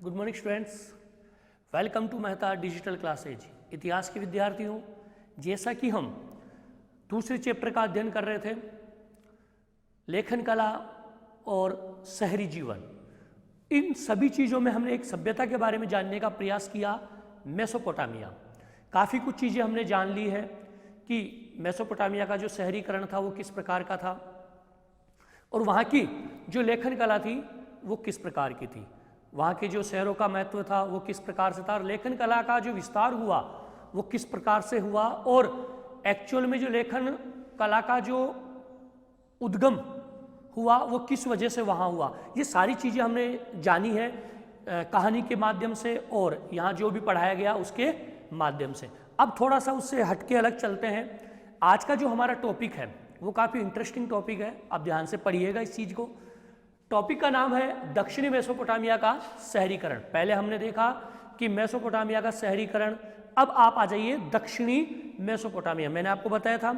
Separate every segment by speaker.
Speaker 1: Good morning students, welcome to Mehta digital classes. इतिहास के विद्यार्थियों, जैसा कि हम दूसरे चैप्टर का अध्ययन कर रहे थे, लेखन कला और शहरी जीवन, इन सभी चीज़ों में हमने एक सभ्यता के बारे में जानने का प्रयास किया, मेसोपोटामिया। काफ़ी कुछ चीज़ें हमने जान ली है कि मेसोपोटामिया का जो शहरीकरण था वो किस प्रकार का था और वहाँ की जो लेखन कला थी वो किस प्रकार की थी, वहाँ के जो शहरों का महत्व था वो किस प्रकार से था, और लेखन कला का जो विस्तार हुआ वो किस प्रकार से हुआ, और एक्चुअल में जो लेखन कला का जो उद्गम हुआ वो किस वजह से वहाँ हुआ। ये सारी चीज़ें हमने जानी है कहानी के माध्यम से और यहाँ जो भी पढ़ाया गया उसके माध्यम से। अब थोड़ा सा उससे हटके अलग चलते हैं। आज का जो हमारा टॉपिक है वो काफ़ी इंटरेस्टिंग टॉपिक है, आप ध्यान से पढ़िएगा इस चीज़ को। टॉपिक का नाम है दक्षिणी मेसोपोटामिया का शहरीकरण। पहले हमने देखा कि मेसोपोटामिया का शहरीकरण, अब आप आ जाइए दक्षिणी मेसोपोटामिया। मैंने आपको बताया था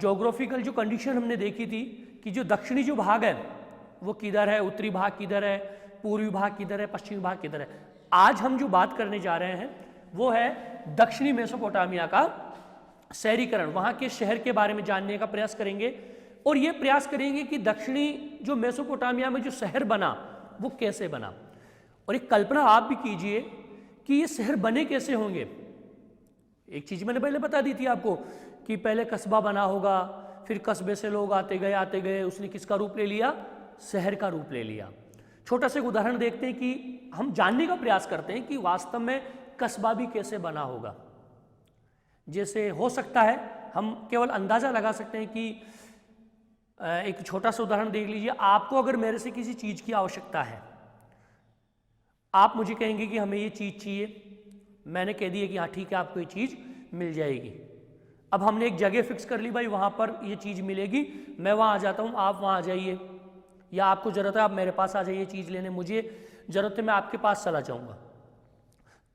Speaker 1: ज्योग्राफिकल जो कंडीशन हमने देखी थी कि जो दक्षिणी जो भाग है वो किधर है, उत्तरी भाग किधर है, पूर्वी भाग किधर है, पश्चिमी भाग किधर है। आज हम जो बात करने जा रहे हैं वो है दक्षिणी मेसोपोटामिया का शहरीकरण, वहाँ के शहर के बारे में जानने का प्रयास करेंगे और ये प्रयास करेंगे कि दक्षिणी जो मेसोपोटामिया में जो शहर बना वो कैसे बना। और एक कल्पना आप भी कीजिए कि ये शहर बने कैसे होंगे। एक चीज़ मैंने पहले बता दी थी आपको कि पहले कस्बा बना होगा, फिर कस्बे से लोग आते गए, उसने किसका रूप ले लिया, शहर का रूप ले लिया। छोटा सा एक उदाहरण देखते हैं कि हम जानने का प्रयास करते हैं कि वास्तव में कस्बा भी कैसे बना होगा। जैसे हो सकता है हम केवल अंदाज़ा लगा सकते हैं कि एक छोटा सा उदाहरण देख लीजिए। आपको अगर मेरे से किसी चीज़ की आवश्यकता है, आप मुझे कहेंगे कि हमें ये चीज़ चाहिए, मैंने कह दिया कि हाँ ठीक है आपको ये चीज़ मिल जाएगी। अब हमने एक जगह फिक्स कर ली, भाई वहाँ पर ये चीज़ मिलेगी, मैं वहाँ आ जाता हूँ, आप वहाँ आ जाइए, या आपको ज़रूरत है आप मेरे पास आ जाइए चीज़ लेने, मुझे ज़रूरत है मैं आपके पास चला जाऊँगा।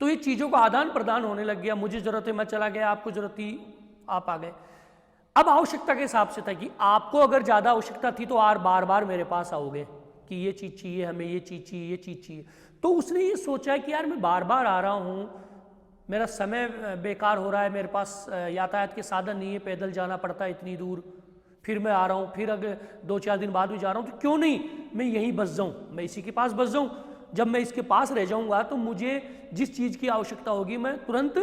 Speaker 1: तो ये चीज़ों का आदान प्रदान होने लग गया, मुझे ज़रूरत है मैं चला गया, आपको ज़रूरत थी आप आ गए। अब आवश्यकता के हिसाब से था कि आपको अगर ज़्यादा आवश्यकता थी तो आप बार बार मेरे पास आओगे कि ये चीज़ चाहिए, हमें ये चीज़ चाहिए, ये चीज़ चाहिए। तो उसने ये सोचा है कि यार मैं बार बार आ रहा हूँ, मेरा समय बेकार हो रहा है, मेरे पास यातायात के साधन नहीं है, पैदल जाना पड़ता है इतनी दूर, फिर मैं आ रहा हूँ, फिर अगर 2-4 दिन बाद भी जा रहा हूँ, तो क्यों नहीं मैं यहीं बस जाऊँ, मैं इसी के पास बस जाऊँ। जब मैं इसके पास रह जाऊँगा तो मुझे जिस चीज़ की आवश्यकता होगी मैं तुरंत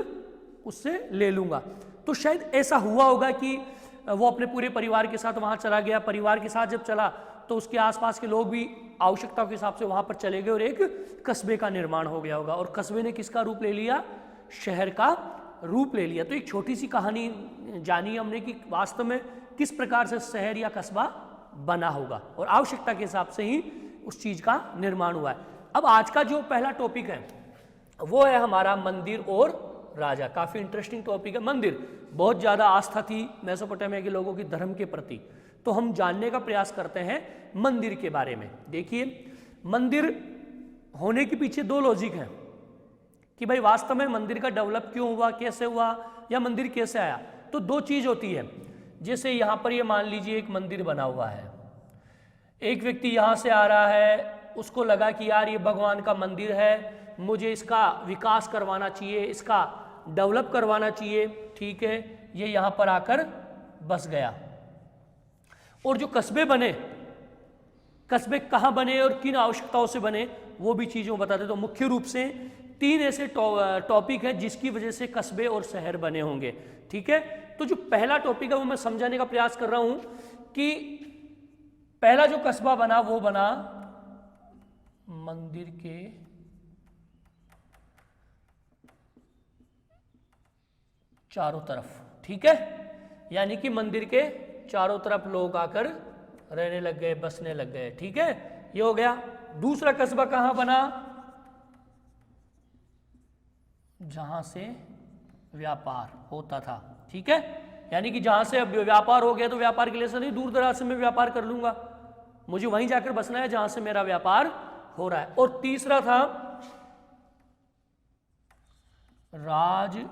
Speaker 1: उससे ले लूँगा। तो शायद ऐसा हुआ होगा कि वो अपने पूरे परिवार के साथ वहाँ चला गया। परिवार के साथ जब चला तो उसके आसपास के लोग भी आवश्यकता के हिसाब से वहाँ पर चले गए और एक कस्बे का निर्माण हो गया होगा, और कस्बे ने किसका रूप ले लिया, शहर का रूप ले लिया। तो एक छोटी सी कहानी जानी हमने कि वास्तव में किस प्रकार से शहर या कस्बा बना होगा और आवश्यकता के हिसाब से ही उस चीज़ का निर्माण हुआ है। अब आज का जो पहला टॉपिक है वो है हमारा मंदिर और राजा। काफ़ी इंटरेस्टिंग टॉपिक है। मंदिर, बहुत ज़्यादा आस्था थी मेसोपोटामिया के लोगों की धर्म के प्रति, तो हम जानने का प्रयास करते हैं मंदिर के बारे में। देखिए, मंदिर होने के पीछे दो लॉजिक हैं कि भाई वास्तव में मंदिर का डेवलप क्यों हुआ, कैसे हुआ, या मंदिर कैसे आया। तो दो चीज़ होती है। जैसे यहाँ पर ये मान लीजिए एक मंदिर बना हुआ है, एक व्यक्ति यहाँ से आ रहा है, उसको लगा कि यार ये भगवान का मंदिर है, मुझे इसका विकास करवाना चाहिए, इसका डेवलप करवाना चाहिए, ठीक है, ये यहाँ पर आकर बस गया। और जो कस्बे बने, कस्बे कहाँ बने और किन आवश्यकताओं से बने वो भी चीज़ों बताते। तो मुख्य रूप से 3 ऐसे टॉपिक हैं जिसकी वजह से कस्बे और शहर बने होंगे, ठीक है। तो जो पहला टॉपिक है वो मैं समझाने का प्रयास कर रहा हूँ कि पहला जो कस्बा बना वो बना मंदिर के चारों तरफ, ठीक है, यानी कि मंदिर के चारों तरफ लोग आकर रहने लग गए, बसने लग गए, ठीक है, ये हो गया। दूसरा कस्बा कहाँ बना, जहां से व्यापार होता था, ठीक है, यानी कि जहां से अब व्यापार हो गया तो व्यापार के लिए से नहीं दूर दराज से मैं व्यापार कर लूंगा, मुझे वहीं जाकर बसना है जहां से मेरा व्यापार हो रहा है। और तीसरा था राजशाही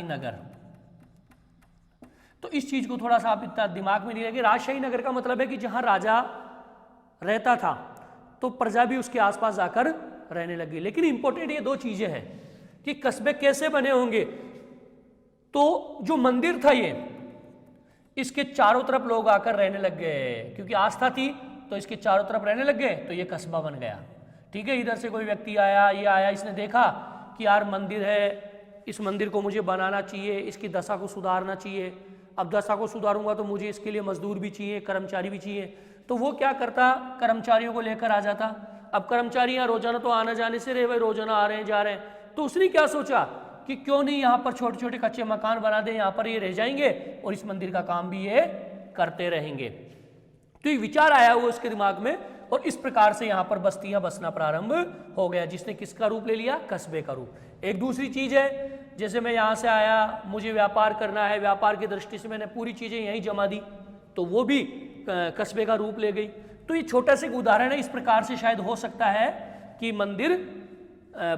Speaker 1: नगर। तो इस चीज को थोड़ा सा आप इतना दिमाग में नहीं रखें। राजशाही नगर का मतलब है कि जहां राजा रहता था तो प्रजा भी उसके आसपास जाकर रहने लगी। लेकिन इंपॉर्टेंट ये दो चीजें हैं कि कस्बे कैसे बने होंगे। तो जो मंदिर था ये, इसके चारों तरफ लोग आकर रहने लग गए, क्योंकि आस्था थी तो इसके चारों तरफ रहने लग गए, तो ये कस्बा बन गया। ठीक है, इधर से कोई व्यक्ति आया, ये आया, इसने देखा कि यार मंदिर है, इस मंदिर को मुझे बनाना चाहिए, इसकी दशा को सुधारना चाहिए। अब दशा को सुधारूंगा तो मुझे इसके लिए मजदूर भी चाहिए, कर्मचारी भी चाहिए। तो वो क्या करता, कर्मचारियों को लेकर आ जाता। अब कर्मचारी यहाँ रोजाना तो आना जाने से रहे, भाई रोजाना आ रहे हैं जा रहे हैं, तो उसने क्या सोचा कि क्यों नहीं यहाँ पर छोटे छोटे कच्चे मकान बना दें, यहाँ पर ये रह जाएंगे और इस मंदिर का काम भी ये करते रहेंगे। तो ये विचार आया हुआ उसके दिमाग में, और इस प्रकार से यहाँ पर बस्तियां बसना प्रारंभ हो गया, जिसने किसका रूप ले लिया, कस्बे का रूप। एक दूसरी चीज है, जैसे मैं यहाँ से आया, मुझे व्यापार करना है, व्यापार की दृष्टि से मैंने पूरी चीजें यहीं जमा दी, तो वो भी कस्बे का रूप ले गई। तो ये छोटा सा उदाहरण है, इस प्रकार से शायद हो सकता है कि मंदिर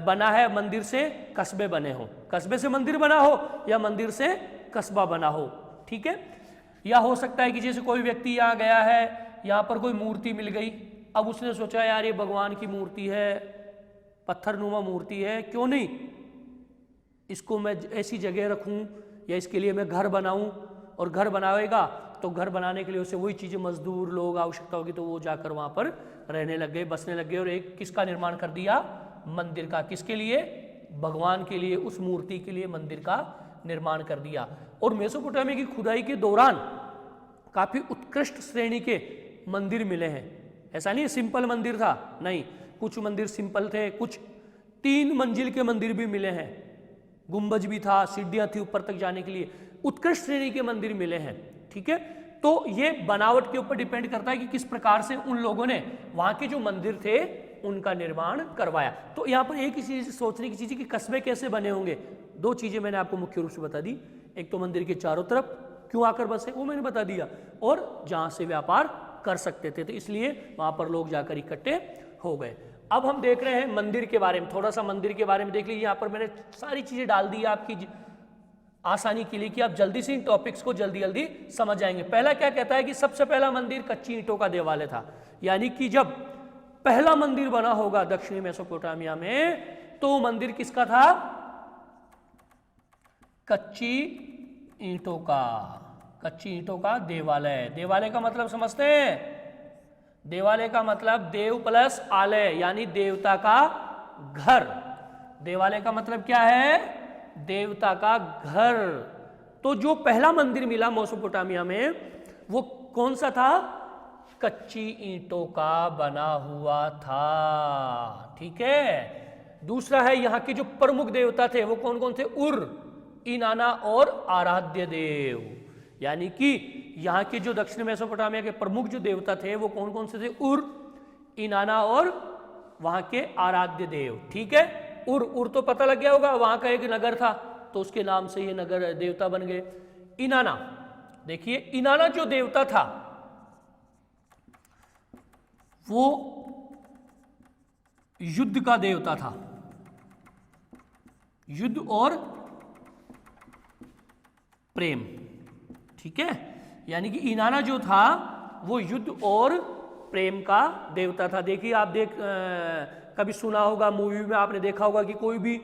Speaker 1: बना है, मंदिर से कस्बे बने हो, कस्बे से मंदिर बना हो, या मंदिर से कस्बा बना हो। ठीक है, या हो सकता है कि जैसे कोई व्यक्ति यहाँ गया है, यहाँ पर कोई मूर्ति मिल गई, अब उसने सोचा यार ये भगवान की मूर्ति है, पत्थरनुमा मूर्ति है, क्यों नहीं इसको मैं ऐसी जगह रखूं, या इसके लिए मैं घर बनाऊं, और घर बनाएगा तो घर बनाने के लिए उसे वही चीज़ें, मजदूर लोग आवश्यकता होगी, तो वो जाकर वहाँ पर रहने लग गए, बसने लग गए, और एक किसका निर्माण कर दिया, मंदिर का। किसके लिए, भगवान के लिए, उस मूर्ति के लिए मंदिर का निर्माण कर दिया। और मेसोपोटामिया की खुदाई के दौरान काफी उत्कृष्ट श्रेणी के मंदिर मिले हैं। ऐसा नहीं सिंपल मंदिर था, नहीं, कुछ मंदिर सिंपल थे, कुछ 3 मंजिल के मंदिर भी मिले हैं, गुंबज भी था, सीढ़ियां थी ऊपर तक जाने के लिए, उत्कृष्ट श्रेणी के मंदिर मिले हैं। ठीक है, तो ये बनावट के ऊपर डिपेंड करता है कि किस प्रकार से उन लोगों ने वहां के जो मंदिर थे उनका निर्माण करवाया। तो यहाँ पर एक ही चीज सोचने की चीज है कि कस्बे कैसे बने होंगे। 2 चीजें मैंने आपको मुख्य रूप से बता दी, एक तो मंदिर के चारों तरफ क्यों आकर बसे वो मैंने बता दिया, और जहां से व्यापार कर सकते थे, तो इसलिए वहां पर लोग जाकर इकट्ठे हो गए। अब हम देख रहे हैं मंदिर के बारे में, थोड़ा सा मंदिर के बारे में देख लीजिए। यहाँ पर मैंने सारी चीजें डाल दी आपकी आसानी के लिए कि आप जल्दी से इन टॉपिक्स को जल्दी जल्दी समझ जाएंगे। पहला क्या कहता है कि सबसे पहला मंदिर कच्ची ईंटों का देवालय था, यानी कि जब पहला मंदिर बना होगा दक्षिणी मेसोपोटामिया में, तो मंदिर किसका था, कच्ची ईंटों का, कच्ची ईंटों का देवालय। देवालय का मतलब समझते हैं, देवालय का मतलब देव प्लस आलय, यानी देवता का घर। देवालय का मतलब क्या है, देवता का घर। तो जो पहला मंदिर मिला मेसोपोटामिया में वो कौन सा था, कच्ची ईंटों का बना हुआ था। ठीक है, दूसरा है यहाँ के जो प्रमुख देवता थे वो कौन कौन थे, उर, इनाना और आराध्य देव, यानी कि यहाँ के जो दक्षिण मेसोपोटामिया के प्रमुख जो देवता थे वो कौन कौन से थे, उर, इनाना और वहां के आराध्य देव। ठीक है, उर तो पता लग गया होगा, वहां का एक नगर था तो उसके नाम से ये नगर देवता बन गए। इनाना, देखिए इनाना जो देवता था वो युद्ध का देवता था, युद्ध और प्रेम। ठीक है, यानी कि इनाना जो था वो युद्ध और प्रेम का देवता था। देखिए आप कभी सुना होगा, मूवी में आपने देखा होगा कि कोई भी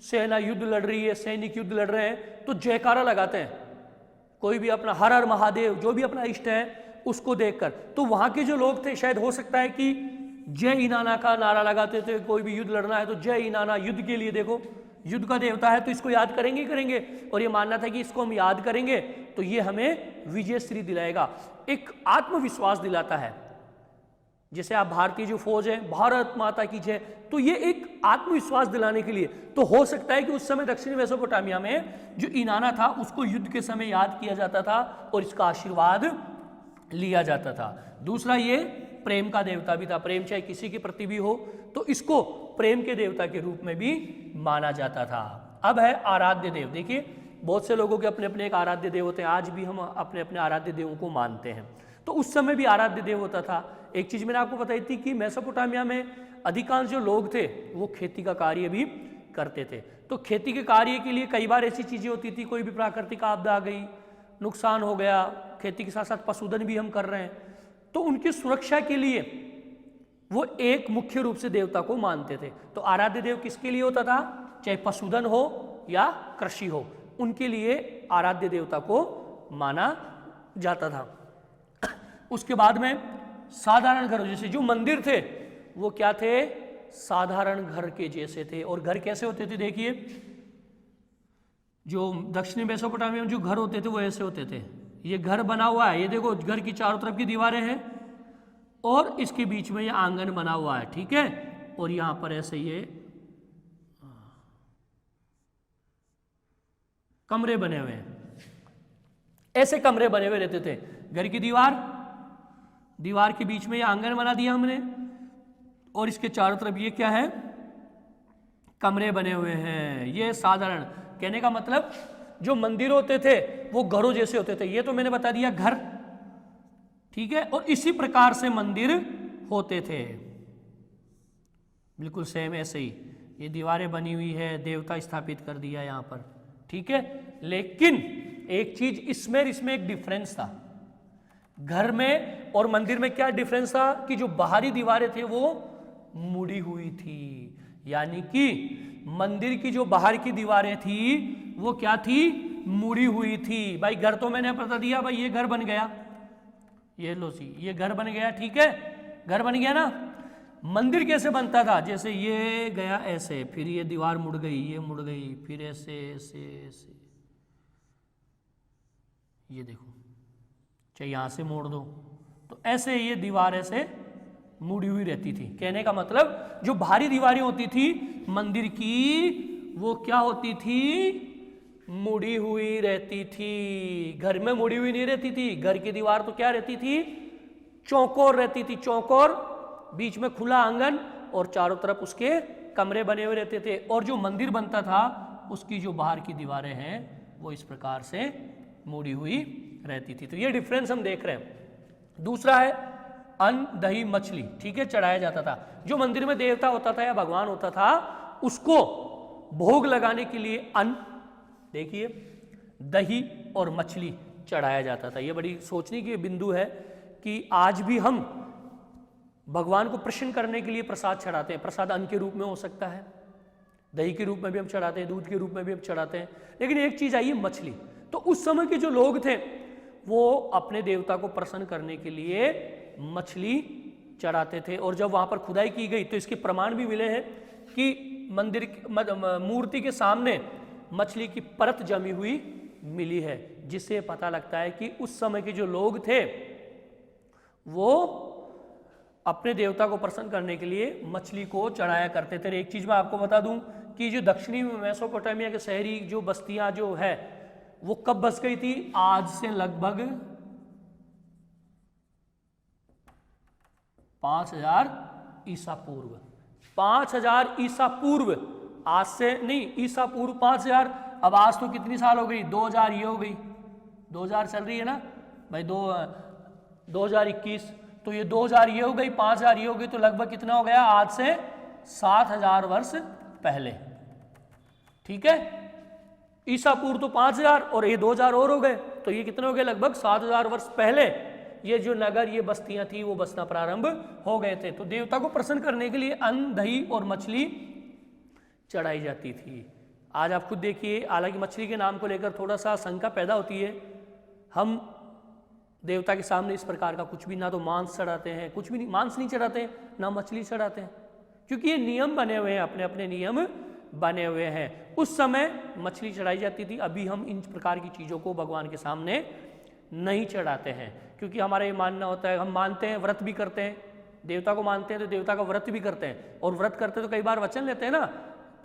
Speaker 1: सेना युद्ध लड़ रही है, सैनिक युद्ध लड़ रहे हैं तो जयकारा लगाते हैं, कोई भी अपना हर हर महादेव जो भी अपना इष्ट है उसको देखकर। तो वहां के जो लोग थे शायद हो सकता है कि जय इनाना का नारा लगाते थे, कोई भी युद्ध लड़ना है तो जय इनाना, युद्ध के लिए देखो युद्ध का देवता है तो इसको याद करेंगे ही करेंगे, और ये मानना था कि इसको हम याद करेंगे तो ये हमें विजय श्री दिलाएगा, एक आत्मविश्वास दिलाता है। जैसे आप भारतीय जो फौज है, भारत माता की जय, तो ये एक आत्मविश्वास दिलाने के लिए। तो हो सकता है कि उस समय दक्षिणी मेसोपोटामिया में जो इनाना था उसको युद्ध के समय याद किया जाता था और इसका आशीर्वाद लिया जाता था। दूसरा ये प्रेम का देवता भी था, प्रेम चाहे किसी के प्रति भी हो तो इसको प्रेम के देवता के रूप में भी माना जाता था। अब है आराध्य देव। देखिए बहुत से लोगों के अपने अपने एक आराध्य देव होते हैं, आज भी हम अपने अपने आराध्य देवों को मानते हैं, तो उस समय भी आराध्य देव होता था। एक चीज मैंने आपको बताई थी कि मेसोपोटामिया में अधिकांश जो लोग थे वो खेती का कार्य भी करते थे, तो खेती के कार्य के लिए कई बार ऐसी चीजें होती थी, कोई भी प्राकृतिक आपदा आ गई, नुकसान हो गया, खेती के साथ साथ पशुधन भी हम कर रहे हैं, तो उनकी सुरक्षा के लिए वो एक मुख्य रूप से देवता को मानते थे। तो आराध्य देव किसके लिए होता था? चाहे पशुधन हो या कृषि हो, उनके लिए आराध्य देवता को माना जाता था। उसके बाद में साधारण घर, जैसे जो मंदिर थे वो क्या थे? साधारण घर के जैसे थे। और घर कैसे होते थे? देखिए, जो दक्षिणी मेसोपोटामिया में जो घर होते थे वो ऐसे होते थे। ये घर बना हुआ है, ये देखो घर की चारों तरफ की दीवारें हैं और इसके बीच में ये आंगन बना हुआ है, ठीक है। और यहां पर ऐसे ये कमरे बने हुए हैं, ऐसे कमरे बने हुए रहते थे। घर की दीवार के बीच में ये आंगन बना दिया हमने और इसके चारों तरफ ये क्या है? कमरे बने हुए हैं। ये साधारण, कहने का मतलब जो मंदिर होते थे वो घरों जैसे होते थे। ये तो मैंने बता दिया घर, ठीक है। और इसी प्रकार से मंदिर होते थे, बिल्कुल सेम ऐसे ही। ये दीवारें बनी हुई है, देवता स्थापित कर दिया यहाँ पर, ठीक है। लेकिन एक चीज इसमें एक डिफरेंस था। घर में और मंदिर में क्या डिफरेंस था? कि जो बाहरी दीवारें थे वो मुड़ी हुई थी, यानी कि मंदिर की जो बाहर की दीवारें थी वो क्या थी? मुड़ी हुई थी। भाई घर तो मैंने बता दिया, भाई ये घर बन गया, ये लो सी, ये घर बन गया, ठीक है, घर बन गया ना। मंदिर कैसे बनता था? जैसे ये गया ऐसे, फिर ये दीवार मुड़ गई, ये मुड़ गई, फिर ऐसे ऐसे ऐसे, ये देखो, चाहे यहां से मोड़ दो, तो ऐसे ये दीवार ऐसे मुड़ी हुई रहती थी। कहने का मतलब जो बाहरी दीवारें होती थी मंदिर की वो क्या होती थी? मुड़ी हुई रहती थी। घर में मुड़ी हुई नहीं रहती थी। घर की दीवार तो क्या रहती थी? चौकोर रहती थी, चौकोर, बीच में खुला आंगन और चारों तरफ उसके कमरे बने हुए रहते थे। और जो मंदिर बनता था उसकी जो बाहर की दीवारें हैं वो इस प्रकार से मुड़ी हुई रहती थी। तो ये डिफरेंस हम देख रहे हैं। दूसरा है अन्न, दही, मछली, ठीक है, चढ़ाया जाता था। जो मंदिर में देवता होता था या भगवान होता था उसको भोग लगाने के लिए अन्न, देखिए, दही और मछली चढ़ाया जाता था। ये बड़ी सोचने की बिंदु है कि आज भी हम भगवान को प्रसन्न करने के लिए प्रसाद चढ़ाते हैं। प्रसाद अन्न के रूप में हो सकता है, दही के रूप में भी हम चढ़ाते हैं, दूध के रूप में भी हम चढ़ाते हैं। लेकिन एक चीज आई है मछली। तो उस समय के जो लोग थे वो अपने देवता को प्रसन्न करने के लिए मछली चढ़ाते थे। और जब वहां पर खुदाई की गई तो इसके प्रमाण भी मिले हैं कि मंदिर मूर्ति के सामने मछली की परत जमी हुई मिली है, जिससे पता लगता है कि उस समय के जो लोग थे वो अपने देवता को प्रसन्न करने के लिए मछली को चढ़ाया करते थे। एक चीज मैं आपको बता दूं कि जो दक्षिणी मेसोपोटामिया के शहरी जो बस्तियां जो है वो कब बस गई थी? आज से लगभग 5000 ईसा पूर्व। 5000 ईसा पूर्व, आज से नहीं, ईसा पूर्व 5000। अब आज तो कितनी साल हो गई? 2000 ये हो गई, 2000 चल रही है ना भाई, 2021, तो ये 2000 ये हो गई, 5000 ये हो गई, तो लगभग कितना हो गया? आज से 7000 वर्ष पहले, ठीक है। ईसा पूर्व तो 5000 और ये 2000 और हो गए, तो ये कितने हो गए? लगभग 7000 वर्ष पहले ये जो नगर, ये बस्तियां थी वो बसना प्रारंभ हो गए थे। तो देवता को प्रसन्न करने के लिए अन्न, दही और मछली चढ़ाई जाती थी। आज आप खुद देखिए, हालांकि मछली के नाम को लेकर थोड़ा सा शंका पैदा होती है। हम देवता के सामने इस प्रकार का कुछ भी, ना तो मांस चढ़ाते हैं, कुछ भी नहीं, मांस नहीं चढ़ाते हैं, ना मछली चढ़ाते हैं, क्योंकि ये नियम बने हुए हैं, अपने अपने नियम बने हुए हैं। उस समय मछली चढ़ाई जाती थी। अभी हम इन प्रकार की चीज़ों को भगवान के सामने नहीं चढ़ाते हैं, क्योंकि हमारा ये मानना होता है, हम मानते हैं, व्रत भी करते हैं, देवता को मानते हैं तो देवता का व्रत भी करते हैं। और व्रत करते तो कई बार वचन लेते हैं ना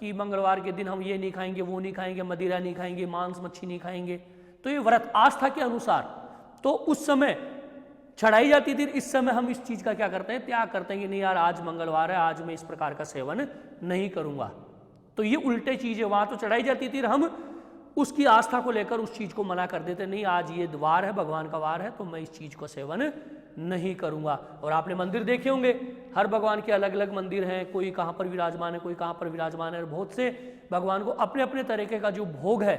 Speaker 1: कि मंगलवार के दिन हम ये नहीं खाएंगे, वो नहीं खाएंगे, मदिरा नहीं खाएंगे, मांस मच्छी नहीं खाएंगे। तो ये व्रत आस्था के अनुसार तो उस समय चढ़ाई जाती थी। इस समय हम इस चीज़ का क्या करते हैं? त्याग करते हैं कि नहीं यार, आज मंगलवार है, आज मैं इस प्रकार का सेवन नहीं करूँगा। तो ये उल्टे चीज़ें, वहाँ तो चढ़ाई जाती थी, हम उसकी आस्था को लेकर उस चीज़ को मना कर देते, नहीं आज ये वार है, भगवान का वार है, तो मैं इस चीज़ को सेवन नहीं करूँगा। और आपने मंदिर देखे होंगे, हर भगवान के अलग अलग मंदिर हैं, कोई कहाँ पर विराजमान है, कोई कहाँ पर विराजमान है। बहुत से भगवान को अपने अपने तरीके का जो भोग है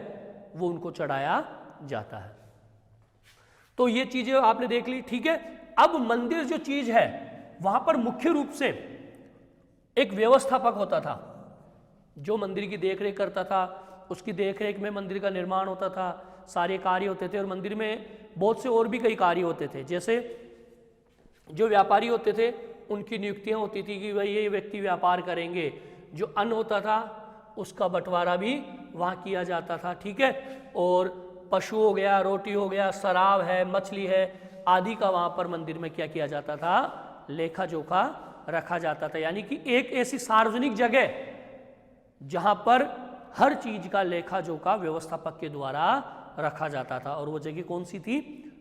Speaker 1: वो उनको चढ़ाया जाता है। तो ये चीज़ें आपने देख ली, ठीक है। अब मंदिर जो चीज़ है वहां पर मुख्य रूप से एक व्यवस्थापक होता था जो मंदिर की देखरेख करता था। उसकी देखरेख में मंदिर का निर्माण होता था, सारे कार्य होते थे। और मंदिर में बहुत से और भी कई कार्य होते थे, जैसे जो व्यापारी होते थे उनकी नियुक्तियां होती थी कि भाई ये व्यक्ति व्यापार करेंगे। जो अन्न होता था उसका बंटवारा भी वहाँ किया जाता था, ठीक है। और पशु हो गया, रोटी हो गया, शराब है, मछली है आदि का वहाँ पर मंदिर में क्या किया जाता था, लेखा जोखा रखा जाता था। यानी कि एक ऐसी सार्वजनिक जगह जहाँ पर हर चीज का लेखा जोखा व्यवस्थापक के द्वारा रखा जाता था। और वो जगह कौन सी थी,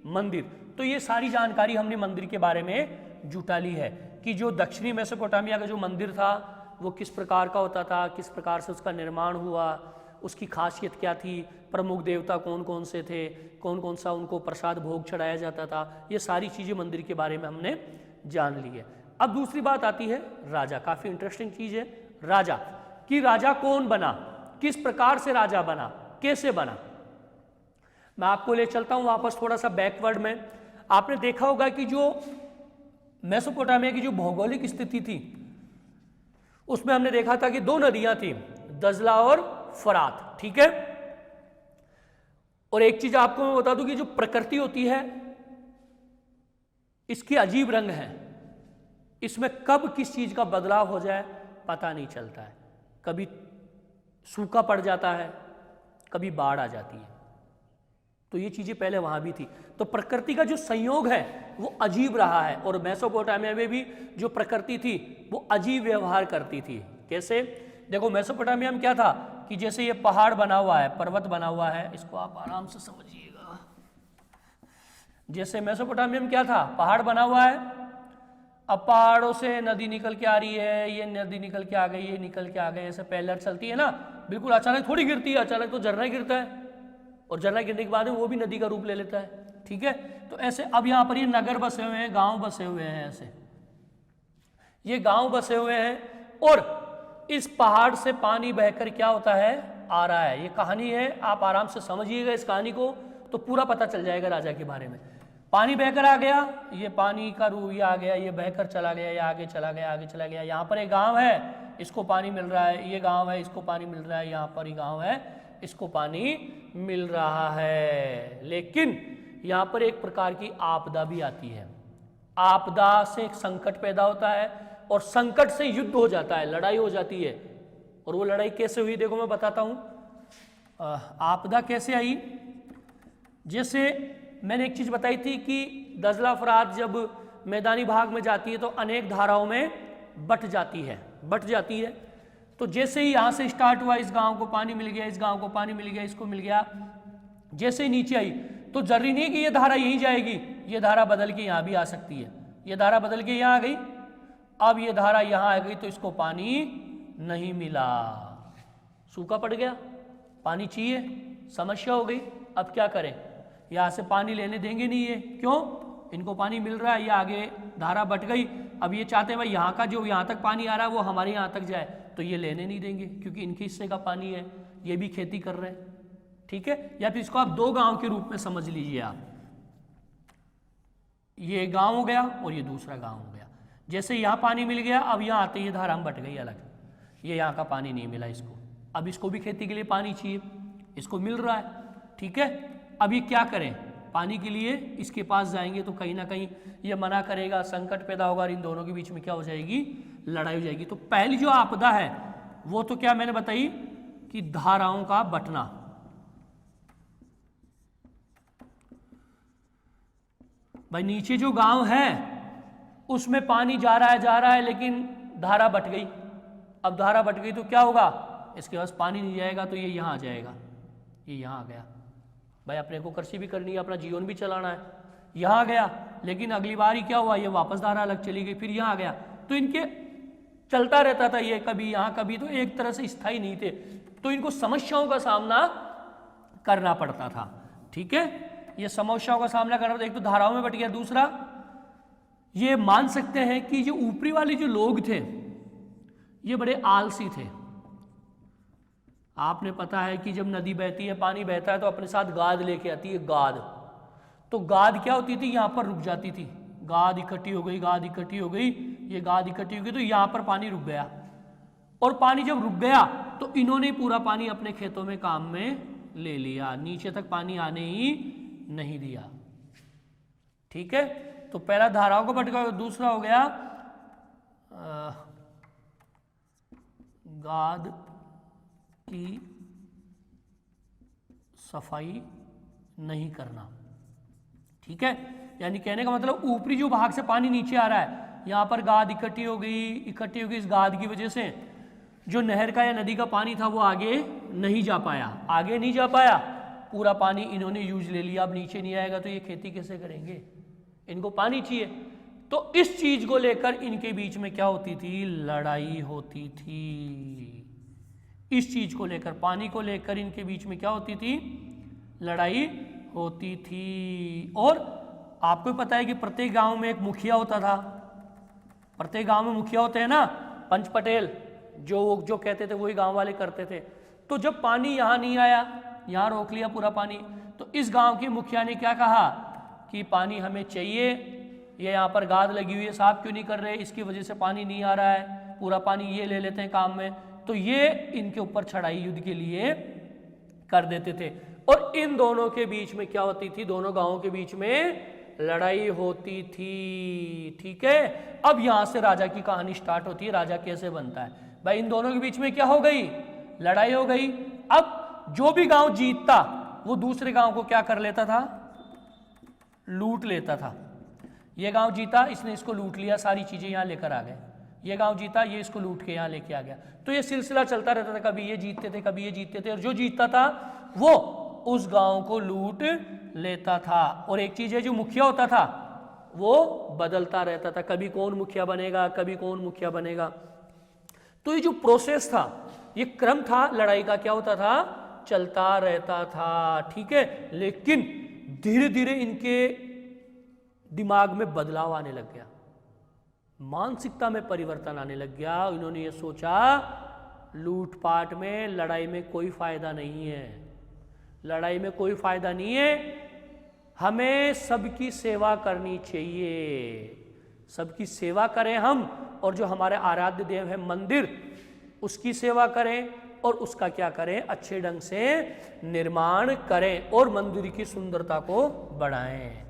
Speaker 1: मंदिर। तो ये सारी जानकारी हमने मंदिर के बारे में जुटा ली है कि जो दक्षिणी मेसोपोटामिया का जो मंदिर था वो किस प्रकार का होता था, किस प्रकार से उसका निर्माण हुआ, उसकी खासियत क्या थी, प्रमुख देवता कौन कौन से थे, कौन कौन सा उनको प्रसाद भोग चढ़ाया जाता था। ये सारी चीज़ें मंदिर के बारे में हमने जान ली है। अब दूसरी बात आती है राजा। काफ़ी इंटरेस्टिंग चीज़ है राजा, कि राजा कौन बना, किस प्रकार से राजा बना, कैसे बना। मैं आपको ले चलता हूँ वापस थोड़ा सा बैकवर्ड में। आपने देखा होगा कि जो मेसोपोटामिया की जो भौगोलिक स्थिति थी उसमें हमने देखा था कि दो नदियां थी, दजला और फरात, ठीक है। और एक चीज आपको मैं बता दूं कि जो प्रकृति होती है इसके अजीब रंग हैं, इसमें कब किस चीज का बदलाव हो जाए पता नहीं चलता है। कभी सूखा पड़ जाता है, कभी बाढ़ आ जाती है। तो ये चीजें पहले वहां भी थी। तो प्रकृति का जो संयोग है वो अजीब रहा है। और मेसोपोटामिया में भी जो प्रकृति थी वो अजीब व्यवहार करती थी। कैसे, देखो मेसोपोटामिया में क्या था कि जैसे ये पहाड़ बना हुआ है, पर्वत बना हुआ है, इसको आप आराम से समझिएगा। जैसे मेसोपोटामिया में क्या था, पहाड़ बना हुआ है, अब पहाड़ों से नदी निकल के आ रही है, ये नदी निकल के आ गई, ये निकल के आ गई, ऐसे पैलर चलती है ना, बिल्कुल अचानक थोड़ी गिरती है, अचानक तो झरना गिरता है और झरना गिरने के बाद में वो भी नदी का रूप ले लेता है, ठीक है। तो ऐसे अब यहाँ पर ये नगर बसे हुए हैं, गांव बसे हुए हैं, ऐसे ये गांव बसे हुए हैं और इस पहाड़ से पानी बहकर क्या होता है, आ रहा है। ये कहानी है, आप आराम से समझिएगा इस कहानी को तो पूरा पता चल जाएगा राजा के बारे में। पानी बहकर आ गया, ये पानी का रूप ये आ गया, ये बहकर चला गया, ये आगे चला गया, आगे चला गया। यहाँ पर एक गांव है, इसको पानी मिल रहा है, ये गांव है, इसको पानी मिल रहा है, यहाँ पर ही गांव है, इसको पानी मिल रहा है। लेकिन यहाँ पर एक प्रकार की आपदा भी आती है। आपदा से एक संकट पैदा होता है और संकट से युद्ध हो जाता है, लड़ाई हो जाती है। और वो लड़ाई कैसे हुई देखो मैं बताता हूँ। आपदा कैसे आई, जैसे मैंने एक चीज़ बताई थी कि दजला फरात जब मैदानी भाग में जाती है तो अनेक धाराओं में बट जाती है। तो जैसे ही यहाँ से स्टार्ट हुआ, इस गांव को पानी मिल गया, इस गांव को पानी मिल गया, इसको मिल गया, जैसे ही नीचे आई तो जरूरी नहीं कि ये धारा यहीं जाएगी, ये धारा बदल के यहाँ भी आ सकती है। ये धारा बदल के यहाँ आ गई, अब ये धारा यहाँ आ गई तो इसको पानी नहीं मिला, सूखा पड़ गया, पानी चाहिए, समस्या हो गई। अब क्या करें, यहाँ से पानी लेने देंगे नहीं ये, क्यों, इनको पानी मिल रहा है, ये आगे धारा बट गई। अब ये चाहते हैं भाई यहाँ का जो यहाँ तक पानी आ रहा है वो हमारे यहाँ तक जाए, तो ये लेने नहीं देंगे क्योंकि इनके हिस्से का पानी है, ये भी खेती कर रहे हैं, ठीक है। या फिर इसको आप दो गांव के रूप में समझ लीजिए आप, ये गांव हो गया और ये दूसरा गांव हो गया। जैसे यहाँ पानी मिल गया, अब यहाँ आते ये धारा बट गई अलग, ये यहाँ का पानी नहीं मिला इसको, अब इसको भी खेती के लिए पानी चाहिए, इसको मिल रहा है, ठीक है। अब ये क्या करें, पानी के लिए इसके पास जाएंगे तो कहीं ना कहीं ये मना करेगा, संकट पैदा होगा और इन दोनों के बीच में क्या हो जाएगी, लड़ाई हो जाएगी। तो पहली जो आपदा है वो तो क्या मैंने बताई कि धाराओं का बटना। भाई नीचे जो गांव है उसमें पानी जा रहा है लेकिन धारा बट गई। अब धारा बट गई तो क्या होगा, इसके पास पानी नहीं जाएगा तो ये यहाँ आ जाएगा, ये यहाँ आ गया। भाई अपने को कृषि भी करनी है, अपना जीवन भी चलाना है, यहाँ गया, लेकिन अगली बार ही क्या हुआ, ये वापस धारा अलग चली गई, फिर यहाँ गया। तो इनके चलता रहता था, ये कभी यहाँ कभी, तो एक तरह से स्थायी नहीं थे, तो इनको समस्याओं का सामना करना पड़ता था, ठीक है। ये समस्याओं का सामना करना पड़ता, एक तो धाराओं में बट गया, दूसरा ये मान सकते हैं कि जो ऊपरी वाले जो लोग थे ये बड़े आलसी थे। आपने पता है कि जब नदी बहती है, पानी बहता है तो अपने साथ गाद लेके आती है, गाद। तो गाद क्या होती थी, यहाँ पर रुक जाती थी, गाद इकट्ठी हो गई, गाद इकट्ठी हो गई, ये गाद इकट्ठी हो गई, तो यहाँ पर पानी रुक गया। और पानी जब रुक गया तो इन्होंने पूरा पानी अपने खेतों में काम में ले लिया, नीचे तक पानी आने ही नहीं दिया। ठीक है, तो पहला धाराओं को भटका, दूसरा हो गया गाद की सफाई नहीं करना। ठीक है, यानी कहने का मतलब ऊपरी जो भाग से पानी नीचे आ रहा है, यहाँ पर गाद इकट्ठी हो गई, इस गाद की वजह से जो नहर का या नदी का पानी था वो आगे नहीं जा पाया, आगे नहीं जा पाया, पूरा पानी इन्होंने यूज ले लिया। अब नीचे नहीं आएगा तो ये खेती कैसे करेंगे, इनको पानी चाहिए। तो इस चीज को लेकर इनके बीच में क्या होती थी, लड़ाई होती थी। इस चीज को लेकर, पानी को लेकर इनके बीच में क्या होती थी, लड़ाई होती थी। और आपको पता है कि प्रत्येक गांव में एक मुखिया होता था, प्रत्येक गांव में मुखिया होते हैं ना, पंच पटेल, जो कहते थे वही गांव वाले करते थे। तो जब पानी यहाँ नहीं आया, यहाँ रोक लिया पूरा पानी, तो इस गांव के मुखिया ने क्या कहा कि पानी हमें चाहिए, ये यहाँ पर गाद लगी हुई है, साफ क्यों नहीं कर रहे, इसकी वजह से पानी नहीं आ रहा है, पूरा पानी ये ले लेते हैं काम में। तो ये इनके ऊपर चढ़ाई युद्ध के लिए कर देते थे। और इन दोनों के बीच में क्या होती थी, दोनों गांवों के बीच में लड़ाई होती थी। ठीक है, अब यहां से राजा की कहानी स्टार्ट होती है, राजा कैसे बनता है। भाई इन दोनों के बीच में क्या हो गई, लड़ाई हो गई। अब जो भी गांव जीतता वो दूसरे गांव को क्या कर लेता था, लूट लेता था। ये गांव जीता, इसने इसको लूट लिया, सारी चीजें यहां लेकर आ गए। ये गांव जीता, ये इसको लूट के यहां लेके आ गया। तो ये सिलसिला चलता रहता था, कभी ये जीतते थे, कभी ये जीतते थे, और जो जीतता था वो उस गांव को लूट लेता था। और एक चीज है, जो मुखिया होता था वो बदलता रहता था, कभी कौन मुखिया बनेगा, कभी कौन मुखिया बनेगा। तो ये जो प्रोसेस था, ये क्रम था लड़ाई का, क्या होता था, चलता रहता था। ठीक है, लेकिन धीरे धीरे इनके दिमाग में बदलाव आने लग गया, मानसिकता में परिवर्तन आने लग गया। इन्होंने ये सोचा लूटपाट में, लड़ाई में कोई फायदा नहीं है, लड़ाई में कोई फायदा नहीं है, हमें सबकी सेवा करनी चाहिए, सबकी सेवा करें हम, और जो हमारे आराध्य देव है मंदिर, उसकी सेवा करें, और उसका क्या करें, अच्छे ढंग से निर्माण करें, और मंदिर की सुंदरता को बढ़ाएं।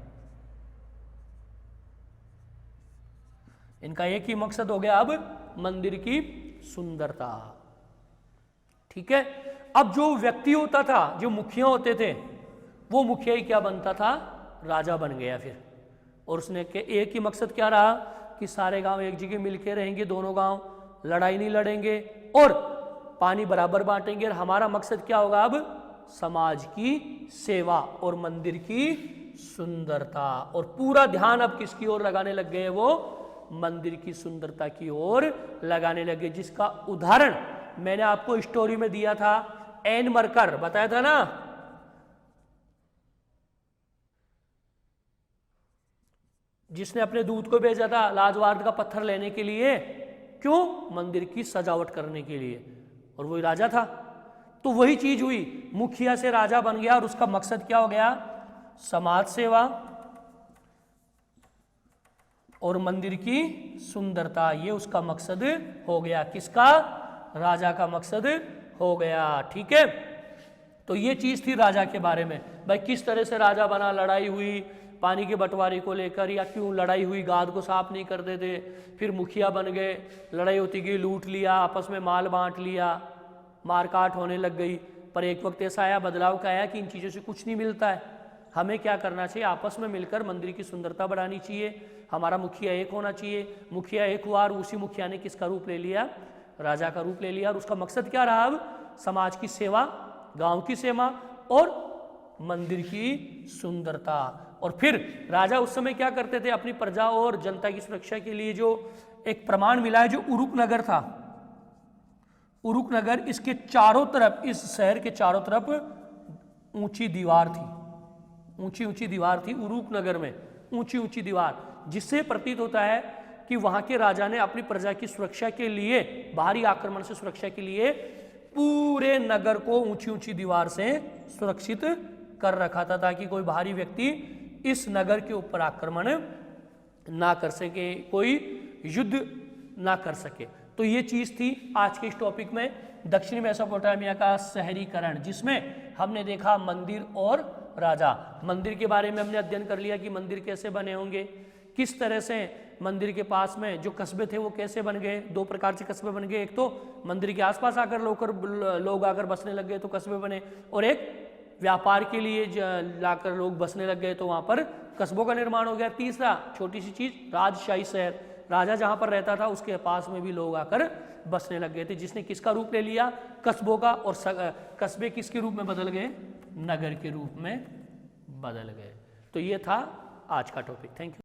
Speaker 1: इनका एक ही मकसद हो गया अब, मंदिर की सुंदरता। ठीक है, अब जो व्यक्ति होता था, जो मुखिया होते थे, वो मुखिया ही क्या बनता था, राजा बन गया फिर। और उसने के एक ही मकसद क्या रहा कि सारे गांव एक जगह मिलके रहेंगे, दोनों गांव लड़ाई नहीं लड़ेंगे और पानी बराबर बांटेंगे। और हमारा मकसद क्या होगा अब, समाज की सेवा और मंदिर की सुंदरता। और पूरा ध्यान अब किसकी ओर लगाने लग गए, वो मंदिर की सुंदरता की ओर लगाने लगे। जिसका उदाहरण मैंने आपको स्टोरी में दिया था, एन मरकर बताया था ना, जिसने अपने दूध को भेजा था लाजवार्द का पत्थर लेने के लिए, क्यों, मंदिर की सजावट करने के लिए, और वही राजा था। तो वही चीज हुई, मुखिया से राजा बन गया, और उसका मकसद क्या हो गया, समाज सेवा और मंदिर की सुंदरता, ये उसका मकसद हो गया। किसका, राजा का मकसद हो गया। ठीक है, तो ये चीज थी राजा के बारे में। भाई किस तरह से राजा बना, लड़ाई हुई पानी के बंटवारे को लेकर, या क्यों लड़ाई हुई, गाद को साफ नहीं करते थे, फिर मुखिया बन गए, लड़ाई होती गई, लूट लिया, आपस में माल बांट लिया, मारकाट होने लग गई। पर एक वक्त ऐसा आया, बदलाव का आया कि इन चीज़ों से कुछ नहीं मिलता है, हमें क्या करना चाहिए, आपस में मिलकर मंदिर की सुंदरता बढ़ानी चाहिए, हमारा मुखिया एक होना चाहिए। मुखिया एक हुआ, और उसी मुखिया ने किसका रूप ले लिया, राजा का रूप ले लिया। और उसका मकसद क्या रहा, अब समाज की सेवा, गाँव की सेवा और मंदिर की सुंदरता। और फिर राजा उस समय क्या करते थे, अपनी प्रजा और जनता की सुरक्षा के लिए, जो एक प्रमाण मिला है, जो उरुक नगर था, उरुक नगर, इसके चारों तरफ, इस शहर के चारों तरफ ऊंची दीवार थी, ऊंची ऊंची दीवार थी उरुक नगर में, ऊंची ऊंची दीवार, जिससे प्रतीत होता है कि वहां के राजा ने अपनी प्रजा की सुरक्षा के लिए, बाहरी आक्रमण से सुरक्षा के लिए, पूरे नगर को ऊंची ऊंची दीवार से सुरक्षित कर रखा था, ताकि कोई बाहरी व्यक्ति इस नगर के ऊपर आक्रमण ना कर सके, कोई युद्ध ना कर सके। तो ये चीज़ थी आज के इस टॉपिक में, दक्षिणी मेसोपोटामिया का शहरीकरण, जिसमें हमने देखा मंदिर और राजा। मंदिर के बारे में हमने अध्ययन कर लिया कि मंदिर कैसे बने होंगे, किस तरह से मंदिर के पास में जो कस्बे थे वो कैसे बन गए। दो प्रकार से कस्बे बन गए, एक तो मंदिर के आसपास आकर लोग आकर बसने लग गए तो कस्बे बने, और एक व्यापार के लिए लाकर लोग बसने लग गए तो वहाँ पर कस्बों का निर्माण हो गया। तीसरा छोटी सी चीज़, राजशाही शहर, राजा जहाँ पर रहता था उसके पास में भी लोग आकर बसने लग गए थे, जिसने किसका रूप ले लिया, कस्बों का, और कस्बे किसके रूप में बदल गए, नगर के रूप में बदल गए। तो ये था आज का टॉपिक। Thank you.